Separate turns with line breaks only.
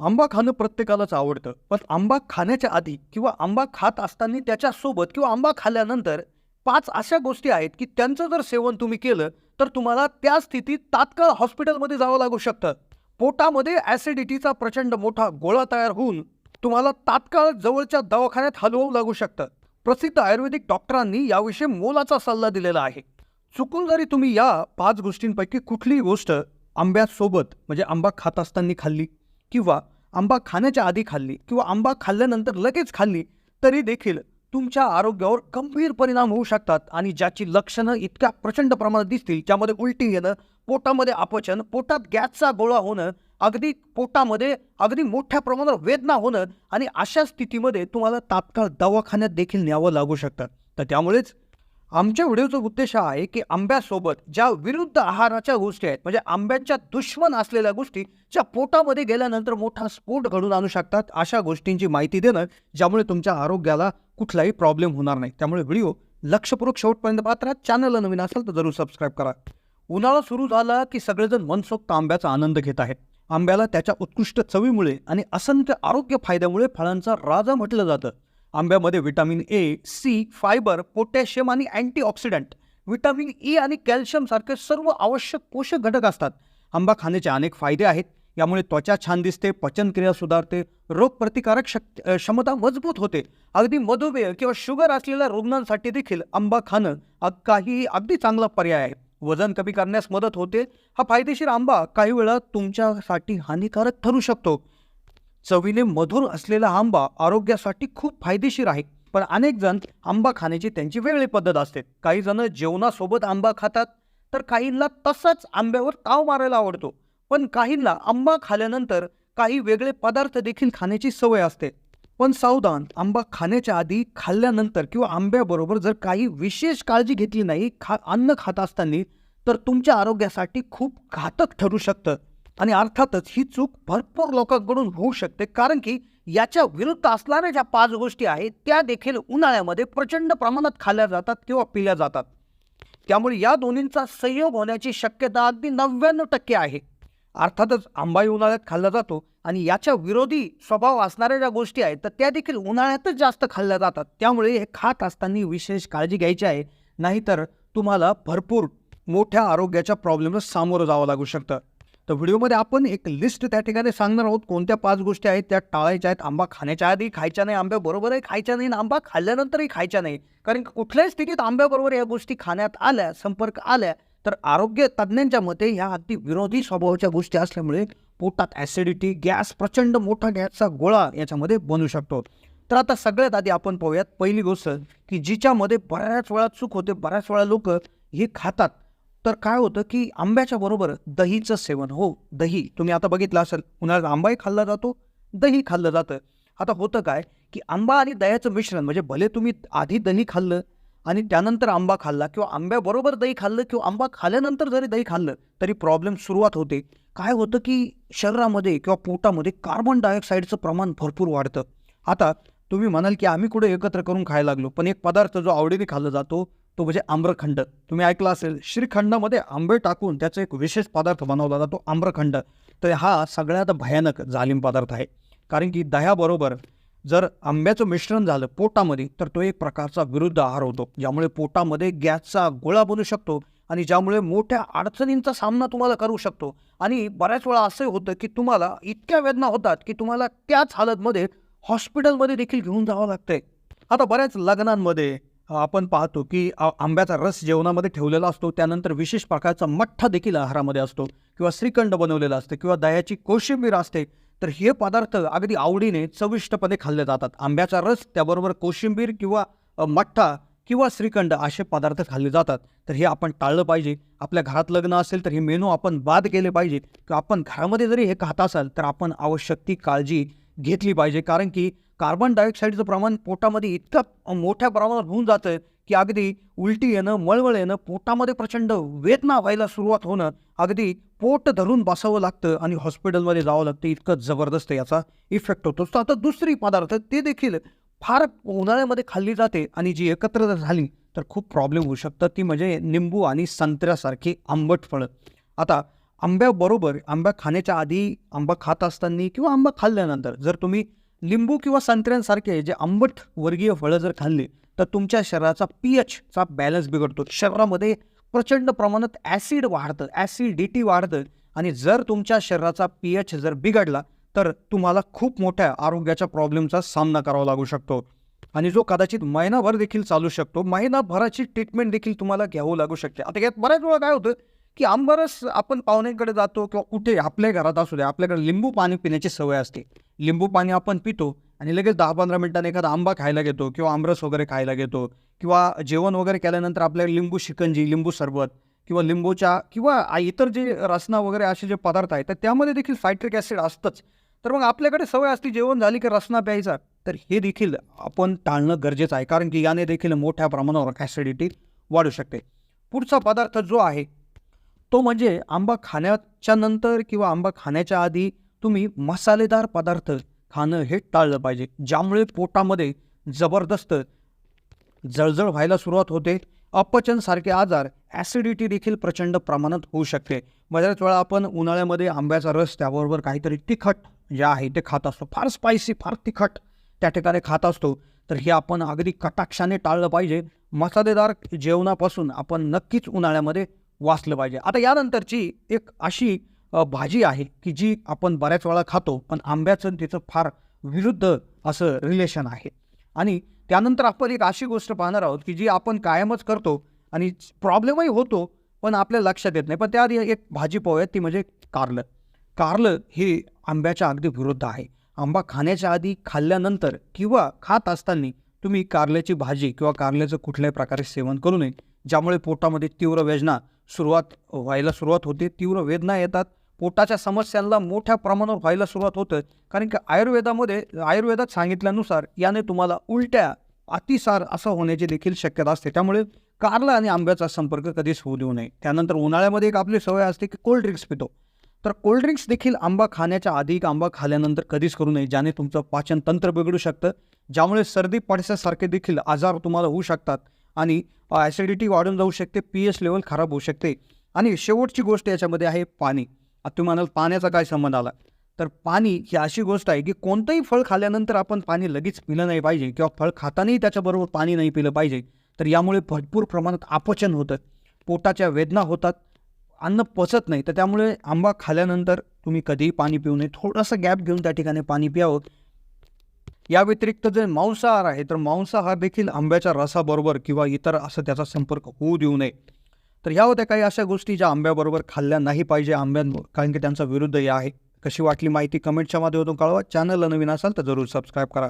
आंबा खाणं प्रत्येकालाच आवडतं. पण आंबा खाण्याच्या आधी किंवा आंबा खात असताना त्याच्यासोबत किंवा आंबा खाल्ल्यानंतर 5 अशा गोष्टी आहेत, की त्यांचं जर सेवन तुम्ही केलं, तर तुम्हाला त्या स्थितीत तात्काळ हॉस्पिटलमध्ये जावं लागू शकतं. पोटामध्ये ॲसिडिटीचा प्रचंड मोठा गोळा तयार होऊन तुम्हाला तात्काळ जवळच्या दवाखान्यात हलवावं लागू शकतं. प्रसिद्ध आयुर्वेदिक डॉक्टरांनी याविषयी मोलाचा सल्ला दिलेला आहे. चुकून जरी तुम्ही या 5 गोष्टींपैकी कुठलीही गोष्ट आंब्यासोबत म्हणजे आंबा खात असताना खाल्ली किंवा आंबा खाण्याच्या आधी खाल्ली किंवा आंबा खाल्ल्यानंतर लगेच खाल्ली तरी देखील तुमच्या आरोग्यावर गंभीर परिणाम होऊ शकतात आणि ज्याची लक्षणं इतक्या प्रचंड प्रमाणात दिसतील, ज्यामध्ये उलटी येणं, पोटामध्ये अपचन, पोटात गॅसचा गोळा होणं, अगदी पोटामध्ये अगदी मोठ्या प्रमाणावर वेदना होणं आणि अशा स्थितीमध्ये तुम्हाला तात्काळ दवाखान्यात देखील न्यावं लागू शकतं. तर त्यामुळेच आमच्या व्हिडिओचा उद्देश हा आहे की आंब्यासोबत ज्या विरुद्ध आहाराच्या गोष्टी आहेत, म्हणजे आंब्याच्या दुश्मन असलेल्या गोष्टी ज्या पोटामध्ये गेल्यानंतर मोठा स्फोट घडून आणू शकतात, अशा गोष्टींची माहिती देणं, ज्यामुळे तुमच्या आरोग्याला कुठलाही प्रॉब्लेम होणार नाही. त्यामुळे व्हिडिओ लक्षपूर्वक शेवटपर्यंत पाहत चॅनलला नवीन असेल तर जरूर सबस्क्राईब करा. उन्हाळा सुरू झाला की सगळेजण मनसोक्त आंब्याचा आनंद घेत आहेत. आंब्याला त्याच्या उत्कृष्ट चवीमुळे आणि असंख्य आरोग्य फायद्यामुळे फळांचा राजा म्हटलं जातं. आंब्यामध्ये vitamin A, C, fibre, potassium आणि अँटीऑक्सिडंट, व्हिटॅमिन ई आणि कॅल्शियम सारखे सर्व आवश्यक पोषक घटक असतात. आंबा खाण्याचे अनेक फायदे आहेत. यामुळे त्वचा छान दिसते, पचनक्रिया सुधारते, रोगप्रतिकारक क्षमता मजबूत होते. अगदी मधुमेह किंवा शुगर असलेल्या रुग्णांसाठी देखील आंबा खाणं अगदी चांगला पर्याय आहे. वजन कमी करण्यास मदत होते. हा फायदेशीर आंबा काही वेळा तुमच्यासाठी हानिकारक ठरू शकतो. चवीने मधुर असलेला आंबा आरोग्यासाठी खूप फायदेशीर आहे. पण अनेक जण आंबा खाण्याची त्यांची वेगळी पद्धत असते. काही जण जेवणासोबत आंबा खातात, तर काहींना तसाच आंब्यावर ताव मारायला आवडतो. पण काहींना आंबा खाल्ल्यानंतर काही वेगळे पदार्थ देखील खाण्याची सवय असते. पण सावधान, आंबा खाण्याच्या आधी, खाल्ल्यानंतर किंवा आंब्याबरोबर जर काही विशेष काळजी घेतली नाही अन्न खात असताना, तर तुमच्या आरोग्यासाठी खूप घातक ठरू शकतं. आणि अर्थातच ही चूक भरपूर लोकांकडून होऊ शकते, कारण की याच्या विरुद्ध असणाऱ्या ज्या 5 गोष्टी आहेत त्या देखील उन्हाळ्यामध्ये प्रचंड प्रमाणात खाल्ल्या जातात किंवा पिल्या जातात. त्यामुळे या दोन्हींचा संयोग होण्याची शक्यता अगदी 99% आहे. अर्थातच आंबाही उन्हाळ्यात खाल्ला जातो आणि याच्या विरोधी स्वभाव असणाऱ्या ज्या गोष्टी आहेत तर त्या देखील उन्हाळ्यातच जास्त खाल्ल्या जातात. त्यामुळे हे खात असताना विशेष काळजी घ्यायची आहे, नाहीतर तुम्हाला भरपूर मोठ्या आरोग्याच्या प्रॉब्लेमला सामोरं जावं लागू शकतं. तर व्हिडिओमध्ये आपण एक लिस्ट त्या ठिकाणी सांगणार आहोत, कोणत्या 5 गोष्टी आहेत त्या टाळायच्या आहेत. आंबा खाण्याच्या आधी खायच्या नाही, आंब्याबरोबरही खायच्या नाही, आंबा खाल्ल्यानंतरही खायच्या नाही. कारण कुठल्याही स्थितीत आंब्याबरोबर या गोष्टी खाण्यात आल्या, संपर्क आल्या, तर आरोग्य तज्ज्ञांच्या मते ह्या अगदी विरोधी स्वभावाच्या गोष्टी असल्यामुळे पोटात ॲसिडिटी, गॅस, प्रचंड मोठा गॅसचा गोळा याच्यामध्ये बनू शकतो. तर आता सगळ्यात आधी आपण पाहूयात पहिली गोष्ट, की जिच्यामध्ये बऱ्याच वेळा चूक होते. बऱ्याच वेळा लोक हे खातात, तर काय होतं की आंब्याच्या बरोबर दहीचं सेवन. हो, दही तुम्ही आता बघितलं असेल, उन्हाळ्यात आंबाही खाल्ला जातो, दही खाल्लं जातं. आता होतं काय की आंबा आणि दह्याचं मिश्रण, म्हणजे भले तुम्ही आधी दही खाल्लं आणि त्यानंतर आंबा खाल्ला किंवा आंब्याबरोबर दही खाल्लं किंवा आंबा खाल्ल्यानंतर जरी दही खाल्लं तरी प्रॉब्लेम सुरुवात होते. काय होतं की शरीरामध्ये किंवा पोटामध्ये कार्बन डायऑक्साईडचं प्रमाण भरपूर वाढतं. आता तुम्ही म्हणाल की आम्ही कुठे एकत्र करून खायला लागलो, पण एक पदार्थ जो आवडीने खाल्ला जातो तो म्हणजे आम्रखंड. तुम्ही ऐकलं असेल, श्रीखंडामध्ये आंबे टाकून त्याचा एक विशेष पदार्थ बनवला जातो, आम्रखंड. तर हा सगळ्यात भयानक जालिम पदार्थ आहे. कारण की दह्याबरोबर जर आंब्याचं मिश्रण झालं पोटामध्ये, तर तो एक प्रकारचा विरुद्ध आहार होतो, ज्यामुळे पोटामध्ये गॅसचा गोळा बनू शकतो आणि ज्यामुळे मोठ्या अडचणींचा सामना तुम्हाला करू शकतो. आणि बऱ्याच वेळा असंही होतं की तुम्हाला इतक्या वेदना होतात की तुम्हाला त्याच हालतमध्ये हॉस्पिटलमध्ये देखील घेऊन जावं लागतंय. आता बऱ्याच लग्नांमध्ये आपण पाहतो की आंब्याचा रस जेवणामध्ये ठेवलेला असतो, त्यानंतर विशेष प्रकारचा मठ्ठा देखील आहारामध्ये असतो किंवा श्रीखंड बनवलेला असते किंवा दह्याची कोशिंबीर असते. तर हे पदार्थ अगदी आवडीने चविष्टपणे खाल्ले जातात. आंब्याचा रस, त्याबरोबर कोशिंबीर किंवा मठ्ठा किंवा श्रीखंड असे पदार्थ खाल्ले जातात. तर हे आपण टाळलं पाहिजे. आपल्या घरात लग्न असेल तर हे मेनू आपण बाद केले पाहिजे किंवा आपण घरामध्ये जरी हे खात असाल तर आपण आवश्यक ती काळजी घेतली पाहिजे. कारण की कार्बन डायऑक्साईडचं प्रमाण पोटामध्ये इतकं मोठ्या प्रमाणात होऊन जातं की अगदी उलटी येणं, मळमळ येणं, पोटामध्ये प्रचंड वेदना व्हायला सुरुवात होणं, अगदी पोट धरून बसावं लागतं आणि हॉस्पिटलमध्ये जावं लागतं. इतकं जबरदस्त याचा इफेक्ट होतो. तर आता दुसरी पदार्थ ते देखील फार उन्हाळ्यामध्ये खाल्ली जाते आणि जी एकत्र जर झाली तर खूप प्रॉब्लेम होऊ शकतात. ती म्हणजे निंबू आणि संत्र्यासारखी आंबट फळं. आता आंब्याबरोबर आंबा खाण्याच्या आधी, आंबा खात असताना किंवा आंबा खाल्ल्यानंतर जर तुम्ही लिंबू किंवा संत्र्यांसारखे जे आंबट वर्गीय फळं जर खाल्ली तर तुमच्या शरीराचा pHचा बॅलन्स बिघडतो. शरीरामध्ये प्रचंड प्रमाणात ॲसिड वाढतं, ॲसिडिटी वाढतं आणि जर तुमच्या शरीराचा pH जर बिघडला तर तुम्हाला खूप मोठ्या आरोग्याच्या प्रॉब्लेमचा सामना करावा लागू शकतो आणि जो कदाचित महिनाभर देखील चालू शकतो. महिनाभराची ट्रीटमेंट देखील तुम्हाला घ्यावं लागू शकते. आता यात बऱ्याच वेळा काय होतं की आंबरस आपण पाहुण्यांकडे जातो किंवा कुठे आपल्या घरात असू द्या, आपल्याकडे लिंबू पाणी पिण्याची सवय असते. लिंबू पाणी आपण पितो आणि लगेच 10-15 मिनिटांनी एखादा आंबा खायला घेतो किंवा आमरस वगैरे खायला घेतो किंवा जेवण वगैरे केल्यानंतर आपल्याला लिंबू शिकंजी, लिंबू सरबत किंवा लिंबूच्या किंवा इतर जे रसना वगैरे असे जे पदार्थ आहेत तर त्यामध्ये देखील सायट्रिक ॲसिड असतंच. तर मग आपल्याकडे सवय असते जेवण झाली की रसना प्यायचा. तर हे देखील आपण टाळणं गरजेचं आहे कारण की याने देखील मोठ्या प्रमाणावर ॲसिडिटी वाढू शकते. पुढचा पदार्थ जो आहे तो म्हणजे आंबा खाण्याच्या नंतर किंवा आंबा खाण्याच्या आधी तुम्ही मसालेदार पदार्थ खाणं हे टाळलं पाहिजे, ज्यामुळे पोटामध्ये जबरदस्त जळजळ व्हायला सुरुवात होते. अपचनसारखे आजार, ॲसिडिटी देखील प्रचंड प्रमाणात होऊ शकते. बऱ्याच वेळा आपण उन्हाळ्यामध्ये आंब्याचा रस त्याबरोबर काहीतरी तिखट जे आहे ते खात असतो, फार स्पायसी, फार तिखट त्या ठिकाणी खात असतो. तर हे आपण अगदी कटाक्षाने टाळलं पाहिजे. मसालेदार जेवणापासून आपण नक्कीच उन्हाळ्यामध्ये वाचलं पाहिजे. आता यानंतरची एक अशी भाजी आहे की जी आपण बऱ्याच वेळा खातो पण आंब्याचं तिचं फार विरुद्ध असं रिलेशन आहे आणि त्यानंतर आपण एक अशी गोष्ट पाहणार आहोत की जी आपण कायमच करतो आणि प्रॉब्लेमही होतो पण आपल्या लक्षात येत नाही. पण त्याआधी एक भाजी पाहूयात, ती म्हणजे कारलं. कारलं हे आंब्याच्या अगदी विरुद्ध आहे. आंबा खाण्याच्या आधी, खाल्ल्यानंतर किंवा खात असताना तुम्ही कारल्याची भाजी किंवा कारल्याचं कुठल्याही प्रकारे सेवन करू नये, ज्यामुळे पोटामध्ये तीव्र वेदना व्हायला सुरुवात होते. तीव्र वेदना येतात, पोटाच्या समस्यांना मोठ्या प्रमाणावर व्हायला सुरुवात होतं कारण की आयुर्वेदात सांगितल्यानुसार याने तुम्हाला उलट्या, अतिसार असं होण्याची देखील शक्यता असते. त्यामुळे कारलं आणि आंब्याचा संपर्क कधीच होऊ देऊ नये. त्यानंतर उन्हाळ्यामध्ये एक आपली सवय असते की कोल्ड ड्रिंक्स पितो. तर कोल्ड ड्रिंक्स देखील आंबा खाण्याच्या आधी, आंबा खाल्ल्यानंतर कधीच करू नये, ज्याने तुमचं पाचन तंत्र बिघडू शकतं, ज्यामुळे सर्दी पडसासारखे देखील आजार तुम्हाला होऊ शकतात आणि ॲसिडिटी वाढून जाऊ शकते, pH लेवल खराब होऊ शकते. आणि शेवटची गोष्ट याच्यामध्ये आहे पाणी. आता तुम्ही म्हणाल पाण्याचा काय संबंध आला, तर पाणी ही अशी गोष्ट आहे की कोणतंही फळ खाल्ल्यानंतर आपण पाणी लगेच पिलं नाही पाहिजे किंवा फळ खातानाही त्याच्याबरोबर पाणी नाही पिलं पाहिजे. तर यामुळे भरपूर प्रमाणात अपचन होतं, पोटाच्या वेदना होतात, अन्न पचत नाही. तर त्यामुळे आंबा खाल्ल्यानंतर तुम्ही कधीही पाणी पिऊ नये, थोडंसं गॅप घेऊन त्या ठिकाणी पाणी प्यावं. या व्यतिरिक्त जे मांसाहार आहे तर मांसाहार देखील आंब्याच्या रसाबरोबर किंवा इतर असं त्याचा संपर्क होऊ देऊ नये. तर ह्या होत्या काही अशा गोष्टी ज्या आंब्याबरोबर खाल्ल्या नाही पाहिजे कारण की त्यांचा विरुद्ध या आहे. कशी वाटली माहिती कमेंटच्या माध्यमातून कळवा. चॅनलला नवीन असाल तर जरूर सबस्क्राईब करा.